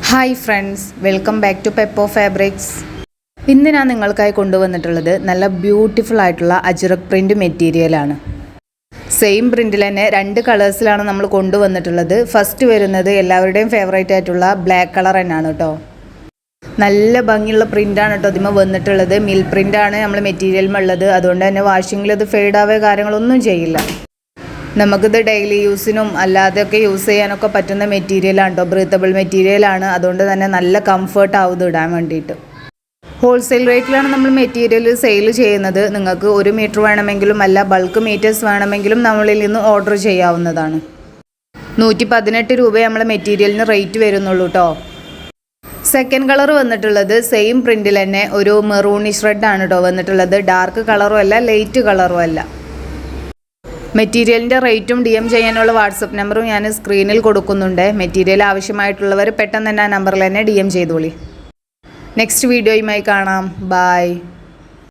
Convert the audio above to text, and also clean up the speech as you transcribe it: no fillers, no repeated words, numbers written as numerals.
Hi friends, welcome back to Peppo fabrics. ഇന്ന് ഞാൻ നിങ്ങൾക്കായി കൊണ്ടുവന്നിട്ടുള്ളത് നല്ല ബ്യൂട്ടിഫുൾ ആയിട്ടുള്ള അജ്രക് പ്രിൻ്റ് മെറ്റീരിയലാണ്. സെയിം പ്രിൻറ്റിൽ തന്നെ 2 കളേഴ്സിലാണ് നമ്മൾ കൊണ്ടുവന്നിട്ടുള്ളത്. ഫസ്റ്റ് വരുന്നത് എല്ലാവരുടെയും ഫേവറേറ്റ് ആയിട്ടുള്ള ബ്ലാക്ക് കളർ തന്നെയാണ് കേട്ടോ. നല്ല ഭംഗിയുള്ള പ്രിൻ്റാണ് കേട്ടോ ഇതിമ വന്നിട്ടുള്ളത്. മിൽ പ്രിൻ്റാണ് നമ്മൾ മെറ്റീരിയലുമുള്ളത്. അതുകൊണ്ട് തന്നെ വാഷിങ്ങിൽ ഇത് ഫെയ്ഡാവുക കാര്യങ്ങളൊന്നും ചെയ്യില്ല. നമുക്കിത് ഡെയിലി യൂസിനും അല്ലാതെയൊക്കെ യൂസ് ചെയ്യാനൊക്കെ പറ്റുന്ന മെറ്റീരിയലാണ് കേട്ടോ. ബ്രീത്തബിൾ മെറ്റീരിയലാണ്. അതുകൊണ്ട് തന്നെ നല്ല കംഫർട്ട് ആവും ഇത് ഇടാൻ വേണ്ടിയിട്ട്. ഹോൾസെയിൽ റേറ്റിലാണ് നമ്മൾ മെറ്റീരിയൽ സെയിൽ ചെയ്യുന്നത്. നിങ്ങൾക്ക് 1 മീറ്റർ വേണമെങ്കിലും അല്ല ബൾക്ക് മീറ്റേഴ്സ് വേണമെങ്കിലും നമ്മളിൽ നിന്ന് ഓർഡർ ചെയ്യാവുന്നതാണ്. 118 രൂപ നമ്മൾ മെറ്റീരിയലിന് റേറ്റ് വരുന്നുള്ളൂ കേട്ടോ. സെക്കൻഡ് കളർ വന്നിട്ടുള്ളത് സെയിം പ്രിൻറ്റിൽ തന്നെ ഒരു മെറൂണിഷ് റെഡാണ് കേട്ടോ വന്നിട്ടുള്ളത്. ഡാർക്ക് കളറും അല്ല ലൈറ്റ് കളറും അല്ല. മെറ്റീരിയലിൻ്റെ റേറ്റും DM ചെയ്യാനുള്ള വാട്സപ്പ് നമ്പറും ഞാൻ സ്ക്രീനിൽ കൊടുക്കുന്നുണ്ട്. മെറ്റീരിയൽ ആവശ്യമായിട്ടുള്ളവർ പെട്ടെന്ന് തന്നെ ആ നമ്പറിൽ തന്നെ DM ചെയ്തോളി. നെക്സ്റ്റ് വീഡിയോയുമായി കാണാം. ബൈ.